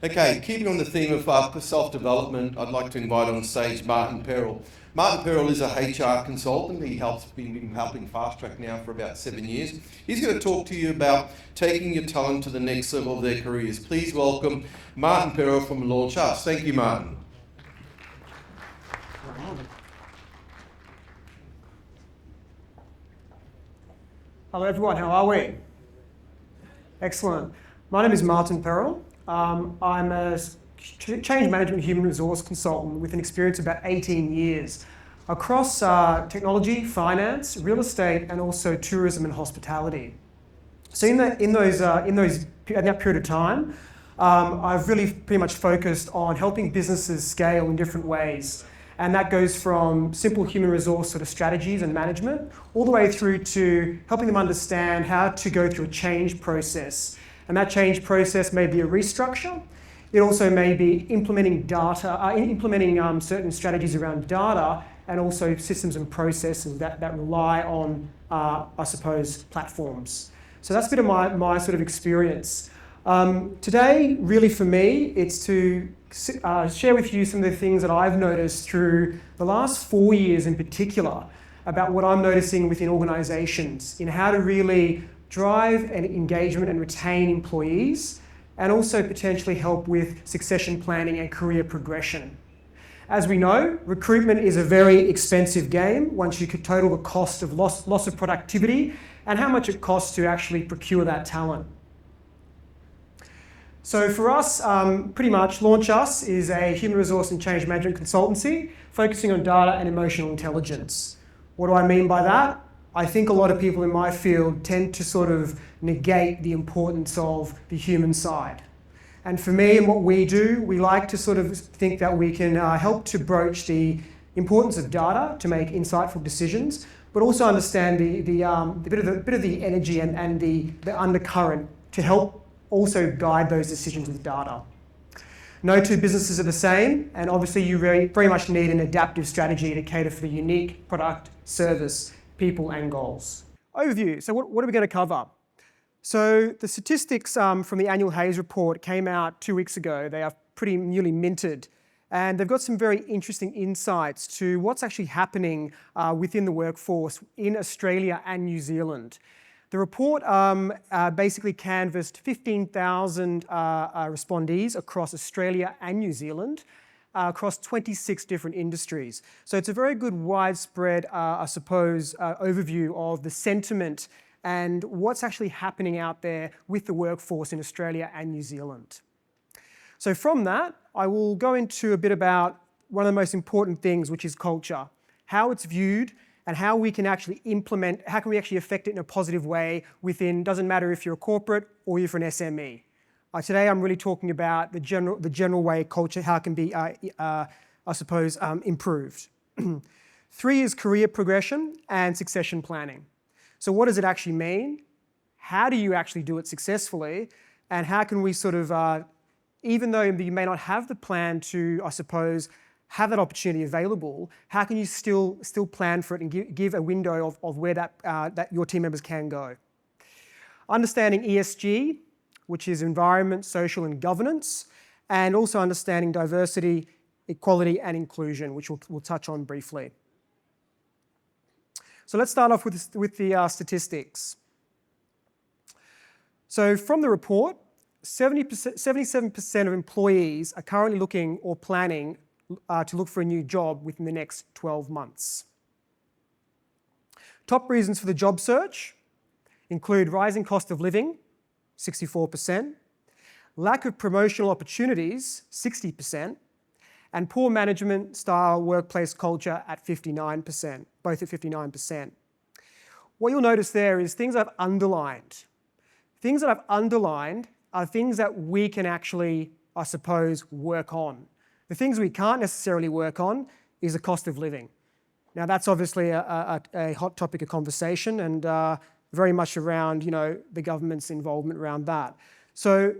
Okay, keeping on the theme of self-development, I'd like to invite on stage Martin Peril. Martin Peril is a HR consultant. Been helping Fast Track now for about 7 years. He's going to talk to you about taking your talent to the next level of their careers. Please welcome Martin Peril from Launch Us. Thank you, Martin. Hello everyone, how are we? Excellent. My name is Martin Peril. I'm a change management human resource consultant with an experience of about 18 years across technology, finance, real estate, and also tourism and hospitality. So in that period of time, I've really pretty much focused on helping businesses scale in different ways. And that goes from simple human resource sort of strategies and management, all the way through to helping them understand how to go through a change process. And that change process may be a restructure. It also may be implementing certain strategies around data and also systems and processes that rely on, I suppose, platforms. So that's a bit of my sort of experience. Today, really for me, it's to share with you some of the things that I've noticed through the last 4 years in particular about what I'm noticing within organizations in how to really drive and engagement and retain employees, and also potentially help with succession planning and career progression. As we know, recruitment is a very expensive game once you could total the cost of loss of productivity and how much it costs to actually procure that talent. So for us, pretty much Launch Us is a human resource and change management consultancy focusing on data and emotional intelligence. What do I mean by that? I think a lot of people in my field tend to sort of negate the importance of the human side. And for me and what we do, we like to sort of think that we can help to broach the importance of data to make insightful decisions, but also understand the bit of the energy and the undercurrent to help also guide those decisions with data. No two businesses are the same, and obviously you very much need an adaptive strategy to cater for the unique product, service, people and goals. Overview, so what are we going to cover? So the statistics from the annual Hayes report came out 2 weeks ago. They are pretty newly minted, and they've got some very interesting insights to what's actually happening within the workforce in Australia and New Zealand. The report basically canvassed 15,000 respondees across Australia and New Zealand, across 26 different industries. So it's a very good widespread, I suppose, overview of the sentiment and what's actually happening out there with the workforce in Australia and New Zealand. So from that, I will go into a bit about one of the most important things, which is culture, how it's viewed and how we can actually how can we actually affect it in a positive way within, doesn't matter if you're a corporate or you're an SME. Today I'm really talking about the general way culture, how it can be, I suppose, improved. 3 is career progression and succession planning. So what does it actually mean? How do you actually do it successfully? And how can we sort of, even though you may not have the plan to, I suppose, have that opportunity available, how can you still plan for it and give a window of where that your team members can go? Understanding ESG, which is environment, social and governance, and also understanding diversity, equality and inclusion, which we'll touch on briefly. So let's start off with the statistics. So from the report, 77% of employees are currently looking or planning to look for a new job within the next 12 months. Top reasons for the job search include rising cost of living, 64%, lack of promotional opportunities, 60%, and poor management style workplace culture at 59%, both at 59%. What you'll notice there is things I've underlined. Things that I've underlined are things that we can actually, I suppose, work on. The things we can't necessarily work on is the cost of living. Now that's obviously a hot topic of conversation and very much around, the government's involvement around that. So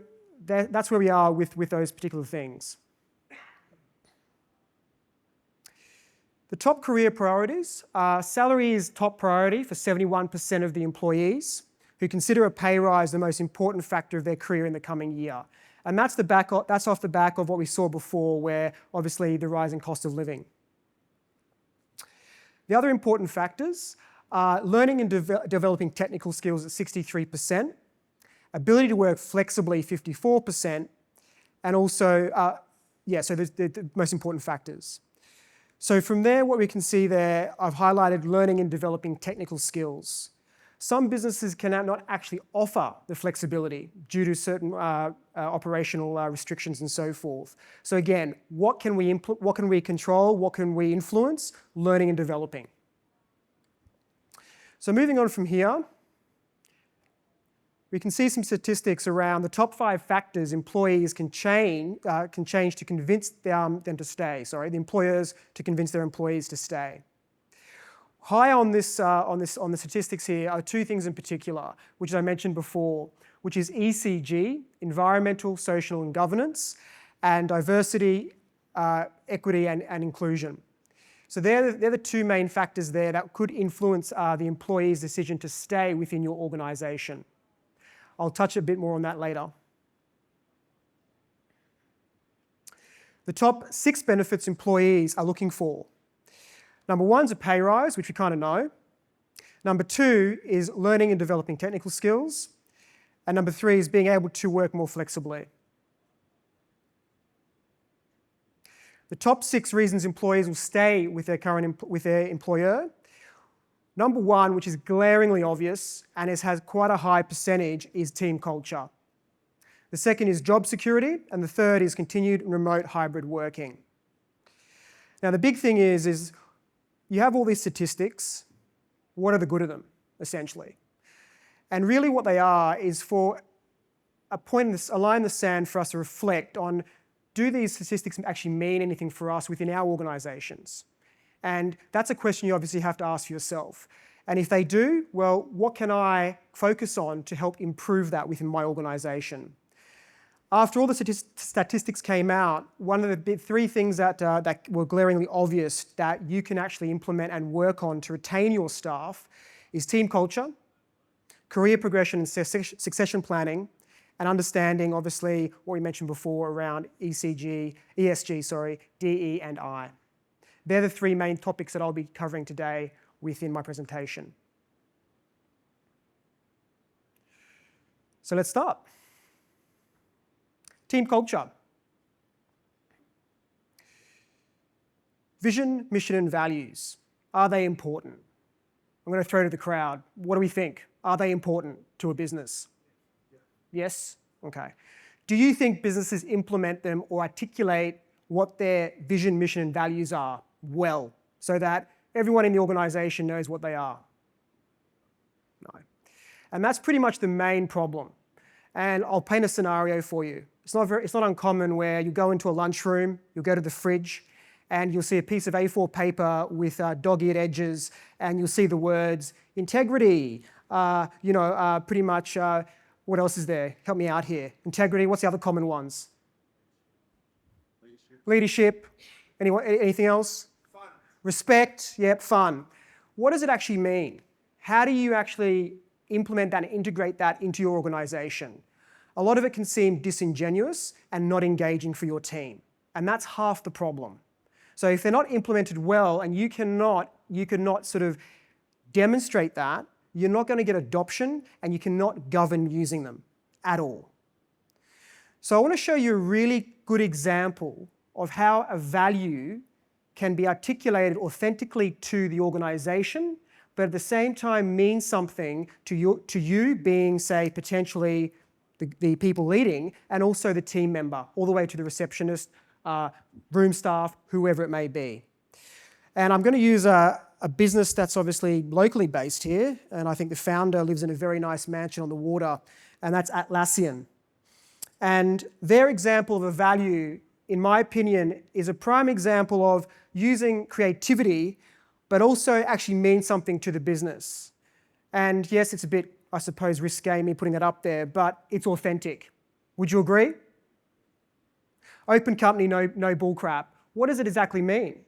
that's where we are with those particular things. The top career priorities, salary is top priority for 71% of the employees who consider a pay rise the most important factor of their career in the coming year. And that's off the back of what we saw before, where obviously the rising cost of living. The other important factors are learning and developing technical skills at 63%, ability to work flexibly 54%, and also, so the most important factors. So from there, what we can see there, I've highlighted learning and developing technical skills. Some businesses cannot actually offer the flexibility due to certain operational restrictions and so forth. So again, what can we control? What can we influence? Learning and developing. So moving on from here, we can see some statistics around the top 5 factors employees can change to convince them to stay. The employers to convince their employees to stay. High on the statistics here are 2 things in particular, which I mentioned before, which is ECG, environmental, social, and governance, and diversity, equity, and inclusion. So they're the 2 main factors there that could influence the employee's decision to stay within your organisation. I'll touch a bit more on that later. The top 6 benefits employees are looking for. Number 1 is a pay rise, which we kind of know. Number 2 is learning and developing technical skills. And number 3 is being able to work more flexibly. The top 6 reasons employees will stay with their employer. Number 1, which is glaringly obvious and has quite a high percentage, is team culture. The second is job security, and the third is continued remote hybrid working. Now the big thing is you have all these statistics. What are the good of them, essentially? And really what they are is for a line in the sand for us to reflect on, do these statistics actually mean anything for us within our organisations? And that's a question you obviously have to ask yourself. And if they do, well, what can I focus on to help improve that within my organisation? After all the statistics came out, one of the big 3 things that were glaringly obvious that you can actually implement and work on to retain your staff is team culture, career progression and succession planning, and understanding, obviously, what we mentioned before around ESG, DE, and I. They're the 3 main topics that I'll be covering today within my presentation. So let's start. Team culture. Vision, mission, and values. Are they important? I'm going to throw to the crowd. What do we think? Are they important to a business? Yes? Okay. Do you think businesses implement them or articulate what their vision, mission, and values are well, so that everyone in the organisation knows what they are? No. And that's pretty much the main problem. And I'll paint a scenario for you. It's not uncommon where you go into a lunchroom, you'll go to the fridge, and you'll see a piece of A4 paper with dog-eared edges, and you'll see the words integrity, pretty much, what else is there? Help me out here. Integrity, what's the other common ones? Leadership. Anything else? Fun. Respect, yep, fun. What does it actually mean? How do you actually implement that and integrate that into your organisation? A lot of it can seem disingenuous and not engaging for your team. And that's half the problem. So if they're not implemented well and you cannot sort of demonstrate that, you're not going to get adoption and you cannot govern using them at all. So I want to show you a really good example of how a value can be articulated authentically to the organisation, but at the same time mean something to you being, say, potentially the people leading, and also the team member, all the way to the receptionist, room staff, whoever it may be. And I'm going to use a business that's obviously locally based here, and I think the founder lives in a very nice mansion on the water, and that's Atlassian. And their example of a value, in my opinion, is a prime example of using creativity, but also actually means something to the business. And yes, it's a bit, I suppose, risque me putting that up there, but it's authentic. Would you agree? Open company, no bullcrap. What does it exactly mean?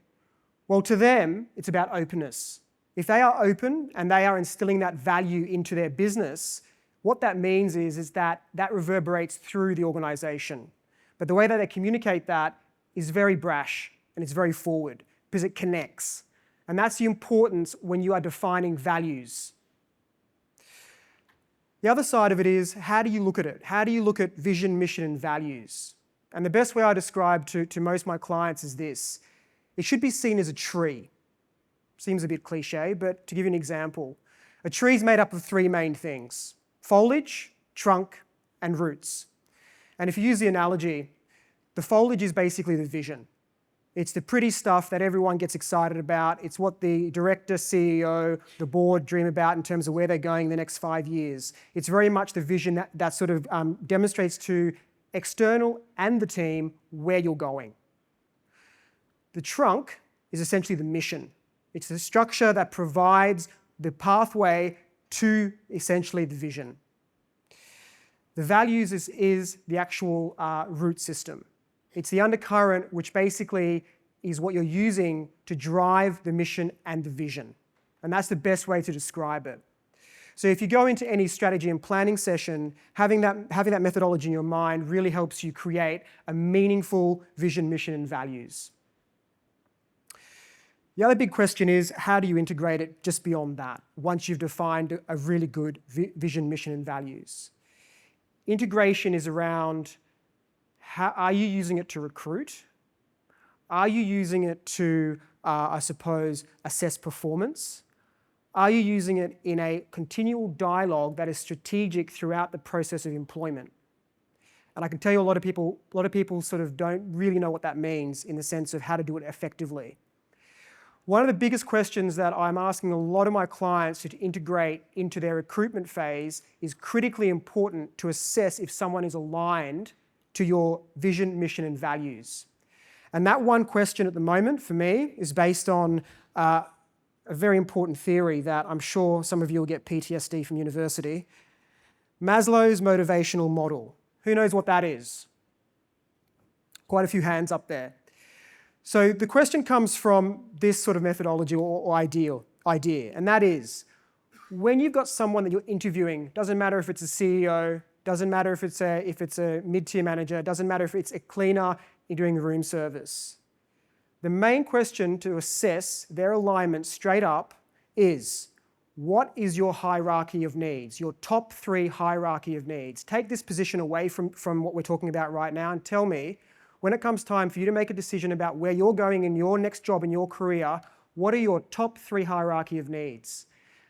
Well, to them, it's about openness. If they are open and they are instilling that value into their business, What that means is that reverberates through the organization. But the way that they communicate that is very brash and it's very forward because it connects. And that's the importance when you are defining values. The other side of it is, how do you look at it? How do you look at vision, mission, and values? And the best way I describe to most of my clients is this. It should be seen as a tree. Seems a bit cliche, but to give you an example, a tree is made up of three main things: foliage, trunk, and roots. And if you use the analogy, the foliage is basically the vision. It's the pretty stuff that everyone gets excited about. It's what the director, CEO, the board dream about in terms of where they're going in the next 5 years. It's very much the vision that sort of demonstrates to external and the team where you're going. The trunk is essentially the mission. It's the structure that provides the pathway to essentially the vision. The values is the actual root system. It's the undercurrent which basically is what you're using to drive the mission and the vision. And that's the best way to describe it. So if you go into any strategy and planning session, having that methodology in your mind really helps you create a meaningful vision, mission, and values. The other big question is, how do you integrate it just beyond that, once you've defined a really good vision, mission, and values? Integration is around, how are you using it to recruit? Are you using it to, I suppose, assess performance? Are you using it in a continual dialogue that is strategic throughout the process of employment? And I can tell you a lot of people sort of don't really know what that means in the sense of how to do it effectively. One of the biggest questions that I'm asking a lot of my clients to integrate into their recruitment phase is critically important to assess if someone is aligned to your vision, mission, and values. And that one question at the moment, for me, is based on a very important theory that I'm sure some of you will get PTSD from university. Maslow's motivational model. Who knows what that is? Quite a few hands up there. So the question comes from this sort of methodology or idea, and that is, when you've got someone that you're interviewing, doesn't matter if it's a CEO, doesn't matter if it's a mid-tier manager, doesn't matter if it's a cleaner doing room service. The main question to assess their alignment straight up is, what is your hierarchy of needs, your top 3 hierarchy of needs? Take this position away from what we're talking about right now and tell me, when it comes time for you to make a decision about where you're going in your next job, in your career, what are your top 3 hierarchy of needs?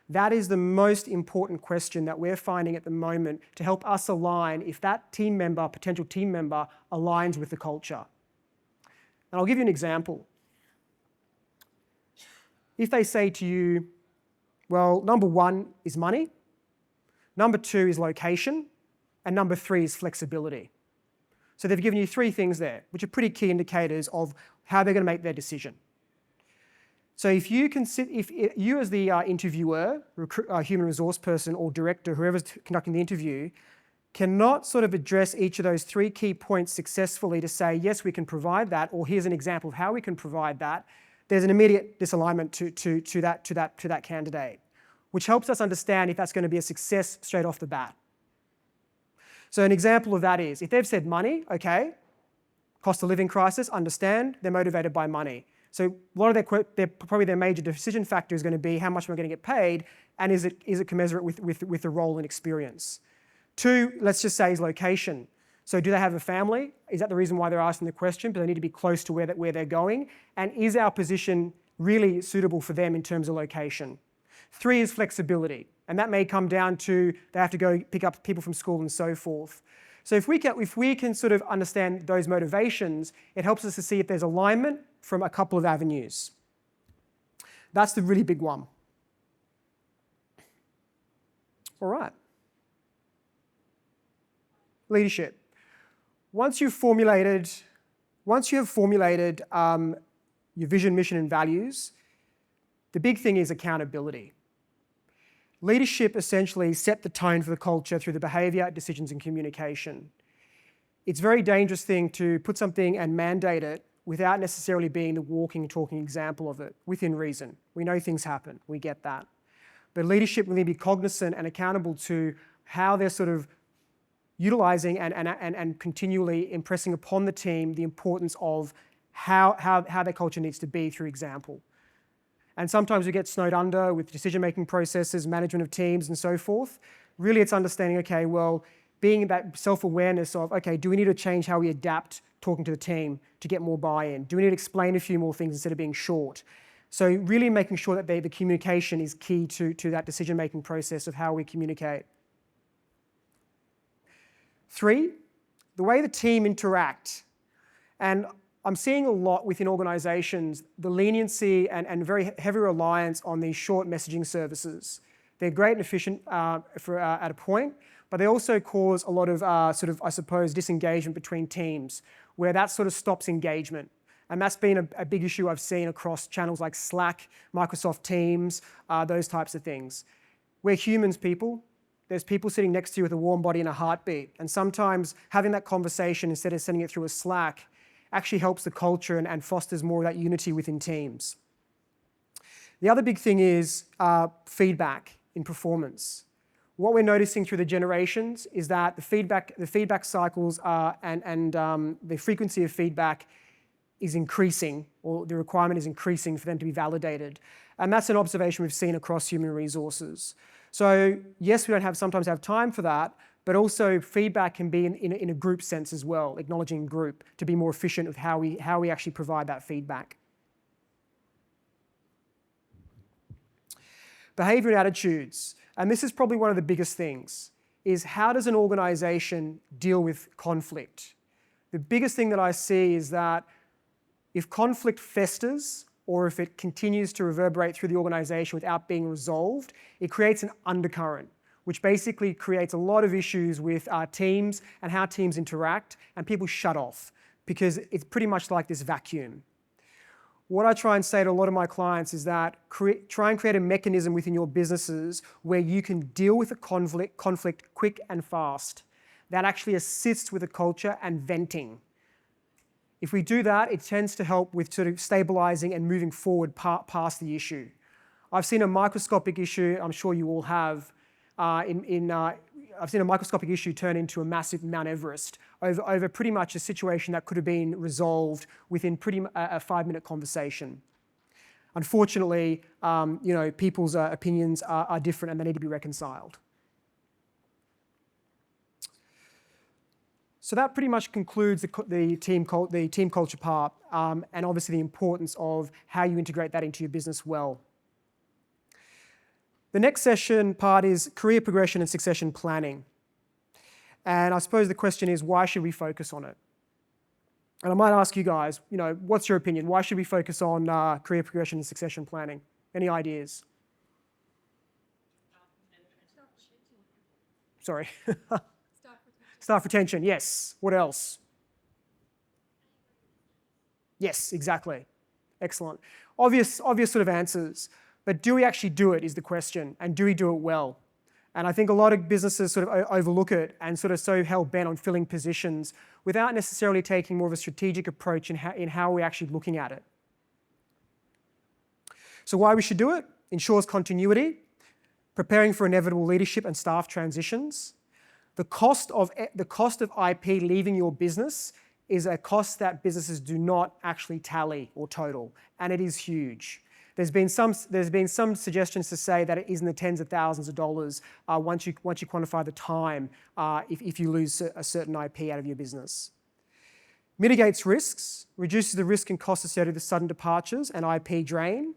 That is the most important question that we're finding at the moment to help us align if that team member, potential team member, aligns with the culture. And I'll give you an example. If they say to you, well, number 1 is money, number 2 is location, and number 3 is flexibility. So they've given you 3 things there, which are pretty key indicators of how they're going to make their decision. So if you as the interviewer, human resource person or director, whoever's conducting the interview, cannot sort of address each of those 3 key points successfully to say, yes, we can provide that, or here's an example of how we can provide that, there's an immediate disalignment to that candidate, which helps us understand if that's going to be a success straight off the bat. So an example of that is, if they've said money, okay, cost of living crisis, understand, they're motivated by money. So a lot of probably their major decision factor is going to be how much am I going to get paid, and is it commensurate with the role and experience. 2, let's just say, is location. So do they have a family? Is that the reason why they're asking the question? But they need to be close to where they're going. And is our position really suitable for them in terms of location? 3 is flexibility. And that may come down to they have to go pick up people from school and so forth. So if we can sort of understand those motivations, it helps us to see if there's alignment from a couple of avenues. That's the really big one. All right. Leadership. Once you have formulated your vision, mission, and values, the big thing is accountability. Leadership essentially set the tone for the culture through the behaviour, decisions, and communication. It's a very dangerous thing to put something and mandate it without necessarily being the walking, talking example of it, within reason. We know things happen, we get that. But leadership will need to be cognizant and accountable to how they're sort of utilizing and continually impressing upon the team the importance of how their culture needs to be through example. And sometimes we get snowed under with decision-making processes, management of teams, and so forth. Really, it's understanding, okay, well, being that self-awareness of, okay, do we need to change how we adapt talking to the team to get more buy-in? Do we need to explain a few more things instead of being short? So really making sure that the communication is key to that decision-making process of how we communicate. 3, the way the team interact. And I'm seeing a lot within organizations, the leniency and very heavy reliance on these short messaging services. They're great and efficient at a point, but they also cause a lot of I suppose, disengagement between teams, where that sort of stops engagement. And that's been a big issue I've seen across channels like Slack, Microsoft Teams, those types of things. We're humans, people. There's people sitting next to you with a warm body and a heartbeat. And sometimes having that conversation instead of sending it through a Slack actually helps the culture and fosters more of that unity within teams. The other big thing is feedback in performance. What we're noticing through the generations is that the feedback cycles and the frequency of feedback is increasing, or the requirement is increasing for them to be validated. And that's an observation we've seen across human resources. So yes, we don't sometimes have time for that, but also feedback can be in a group sense as well, acknowledging group to be more efficient with how we actually provide that feedback. Behavior and attitudes, and this is probably one of the biggest things, is how does an organization deal with conflict? The biggest thing that I see is that if conflict festers, or if it continues to reverberate through the organization without being resolved, it creates an undercurrent, which basically creates a lot of issues with teams and how teams interact, and people shut off because it's pretty much like this vacuum. What I try and say to a lot of my clients is that try and create a mechanism within your businesses where you can deal with a conflict quick and fast. That actually assists with the culture and venting. If we do that, it tends to help with sort of stabilizing and moving forward past the issue. I've seen a microscopic issue, I'm sure you all have, I've seen a microscopic issue turn into a massive Mount Everest over pretty much a situation that could have been resolved within a 5-minute conversation. Unfortunately, people's opinions are different and they need to be reconciled. So that pretty much concludes the team culture part, and obviously the importance of how you integrate that into your business well. The next session part is career progression and succession planning. And I suppose the question is, why should we focus on it? And I might ask you guys, what's your opinion? Why should we focus on career progression and succession planning? Any ideas? Sorry. Staff retention, yes. What else? Yes, exactly. Excellent. Obvious sort of answers. But do we actually do it is the question, and do we do it well? And I think a lot of businesses sort of overlook it and sort of so hell-bent on filling positions without necessarily taking more of a strategic approach in how we're actually looking at it. So why we should do it? Ensures continuity, preparing for inevitable leadership and staff transitions. The cost of IP leaving your business is a cost that businesses do not actually tally or total, and it is huge. There's been some suggestions to say that it is in the tens of thousands of dollars once you quantify the time if you lose a certain IP out of your business. Mitigates risks, reduces the risk and costs associated with sudden departures and IP drain.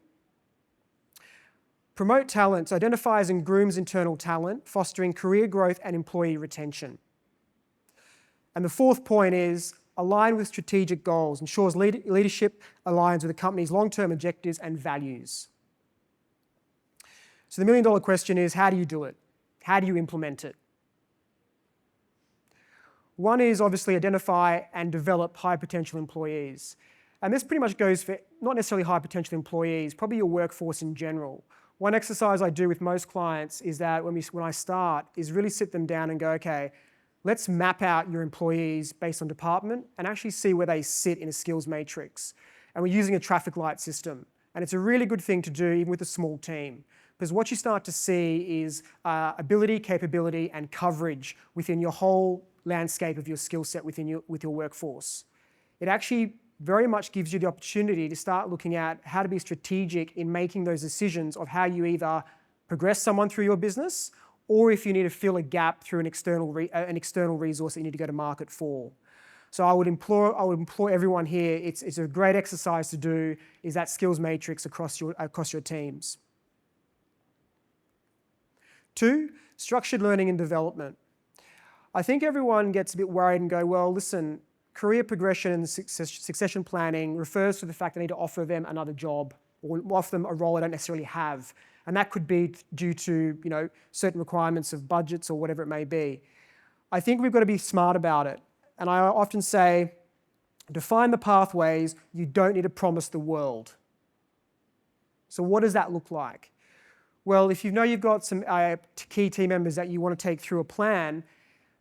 Promote talent, so identifies and grooms internal talent, fostering career growth and employee retention. And the fourth point is align with strategic goals, ensures leadership aligns with the company's long-term objectives and values. So the million-dollar question is, how do you do it? How do you implement it? One is obviously identify and develop high-potential employees. And this pretty much goes for not necessarily high-potential employees, probably your workforce in general. One exercise I do with most clients is that when I start is really sit them down and go, okay, let's map out your employees based on department and actually see where they sit in a skills matrix. And we're using a traffic light system. And it's a really good thing to do even with a small team, because what you start to see is ability, capability, and coverage within your whole landscape of your skill set with your workforce. It actually very much gives you the opportunity to start looking at how to be strategic in making those decisions of how you either progress someone through your business, or if you need to fill a gap through an external resource that you need to go to market for. So I would implore everyone here, it's a great exercise to do, is that skills matrix across your teams. 2, structured learning and development. I think everyone gets a bit worried and go, well, listen, career progression and succession planning refers to the fact that I need to offer them another job or offer them a role I don't necessarily have. And that could be due to certain requirements of budgets or whatever it may be. I think we've got to be smart about it. And I often say, define the pathways, you don't need to promise the world. So what does that look like? Well, if you know you've got some key team members that you want to take through a plan,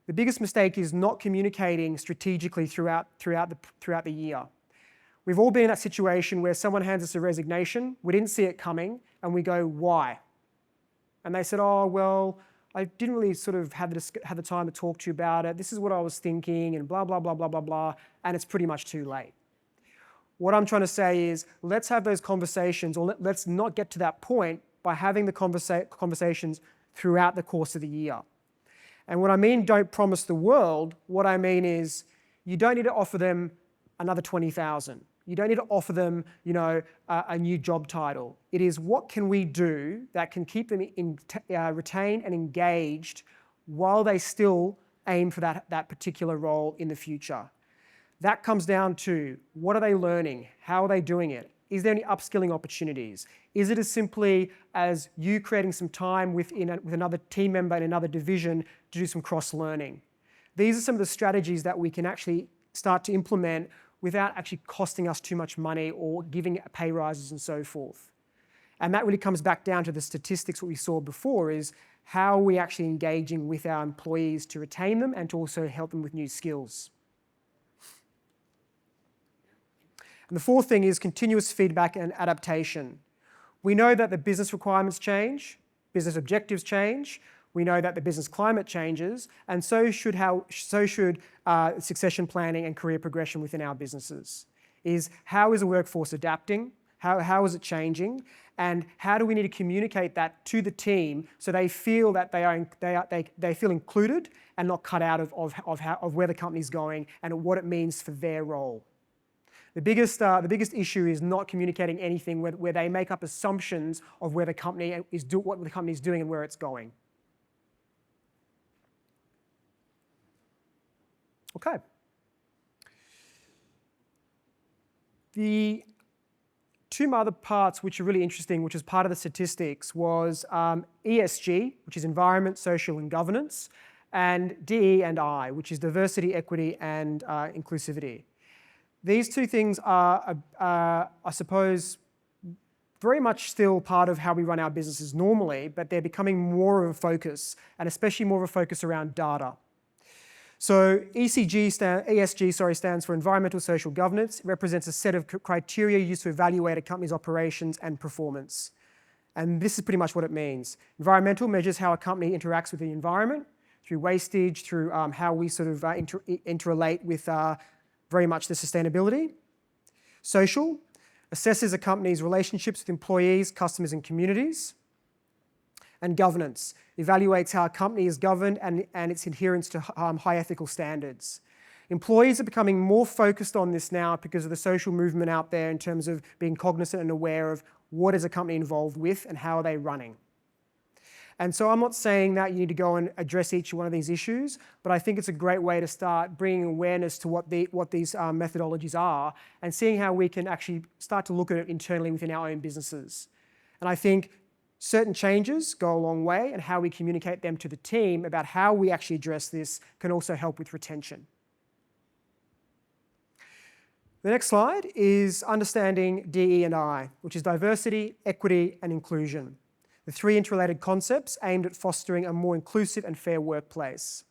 the biggest mistake is not communicating strategically throughout the year. We've all been in that situation where someone hands us a resignation, we didn't see it coming, and we go, why? And they said, oh, well, I didn't really sort of have the time to talk to you about it. This is what I was thinking, and blah, blah, blah, blah, blah, blah, and it's pretty much too late. What I'm trying to say is, let's have those conversations, or let's not get to that point by having the conversations throughout the course of the year. And when I mean don't promise the world, what I mean is you don't need to offer them another 20,000. You don't need to offer them, a new job title. It is what can we do that can keep them retained and engaged while they still aim for that particular role in the future. That comes down to what are they learning? How are they doing it? Is there any upskilling opportunities? Is it as simply as you creating some time with another team member in another division to do some cross-learning? These are some of the strategies that we can actually start to implement without actually costing us too much money or giving pay rises and so forth. And that really comes back down to the statistics what we saw before is how are we actually engaging with our employees to retain them and to also help them with new skills. And the fourth thing is continuous feedback and adaptation. We know that the business requirements change, business objectives change, we know that the business climate changes, and so should succession planning and career progression within our businesses. How is the workforce adapting? How is it changing? And how do we need to communicate that to the team so they feel that they feel included and not cut out of where the company's going and what it means for their role? The biggest issue is not communicating anything where they make up assumptions of where the company what the company is doing and where it's going. Okay. The two other parts which are really interesting, which is part of the statistics, was ESG, which is environment, social, and governance, and DE&I, which is diversity, equity, and inclusivity. These two things are, I suppose, very much still part of how we run our businesses normally, but they're becoming more of a focus, and especially more of a focus around data. So ESG stands for Environmental Social Governance. It represents a set of criteria used to evaluate a company's operations and performance. And this is pretty much what it means. Environmental measures how a company interacts with the environment, through wastage, through how we sort of interrelate with very much the sustainability. Social assesses a company's relationships with employees, customers, and communities. And governance evaluates how a company is governed and its adherence to high ethical standards. Employees are becoming more focused on this now because of the social movement out there in terms of being cognizant and aware of what is a company involved with and how are they running. And so I'm not saying that you need to go and address each one of these issues, but I think it's a great way to start bringing awareness to what these methodologies are and seeing how we can actually start to look at it internally within our own businesses. And I think certain changes go a long way, and how we communicate them to the team about how we actually address this can also help with retention. The next slide is understanding DE&I, which is diversity, equity, and inclusion. The three interrelated concepts aimed at fostering a more inclusive and fair workplace.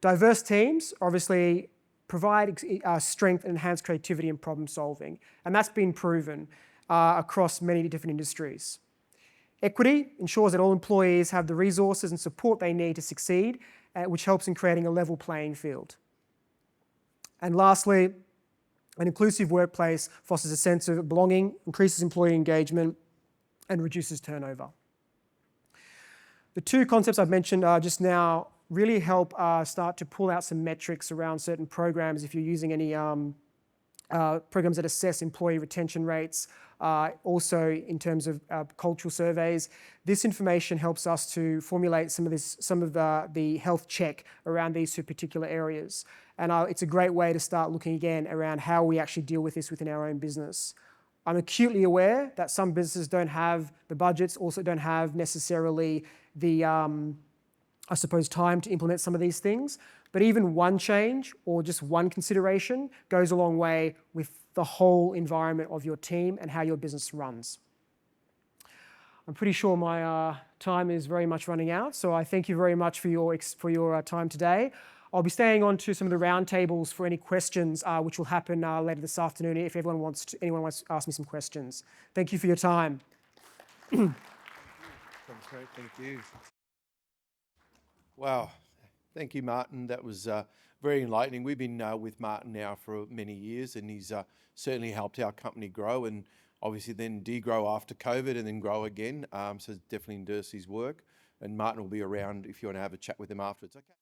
Diverse teams obviously provide strength and enhanced creativity and problem solving, and that's been proven. across many different industries. Equity ensures that all employees have the resources and support they need to succeed, which helps in creating a level playing field. And lastly, an inclusive workplace fosters a sense of belonging, increases employee engagement, and reduces turnover. The two concepts I've mentioned just now really help start to pull out some metrics around certain programs if you're using any programs that assess employee retention rates, also in terms of cultural surveys. This information helps us to formulate some of the health check around these two particular areas. And it's a great way to start looking again around how we actually deal with this within our own business. I'm acutely aware that some businesses don't have the budgets, also don't have necessarily the, time to implement some of these things. But even one change or just one consideration goes a long way with the whole environment of your team and how your business runs. I'm pretty sure my time is very much running out, so I thank you very much for your time today. I'll be staying on to some of the roundtables for any questions, which will happen later this afternoon if anyone wants to ask me some questions. Thank you for your time. That's great, thank you. Wow, thank you, Martin. That was very enlightening. We've been with Martin now for many years, and he's certainly helped our company grow, and obviously then degrow after COVID and then grow again. So definitely endorse his work. And Martin will be around if you want to have a chat with him afterwards. Okay.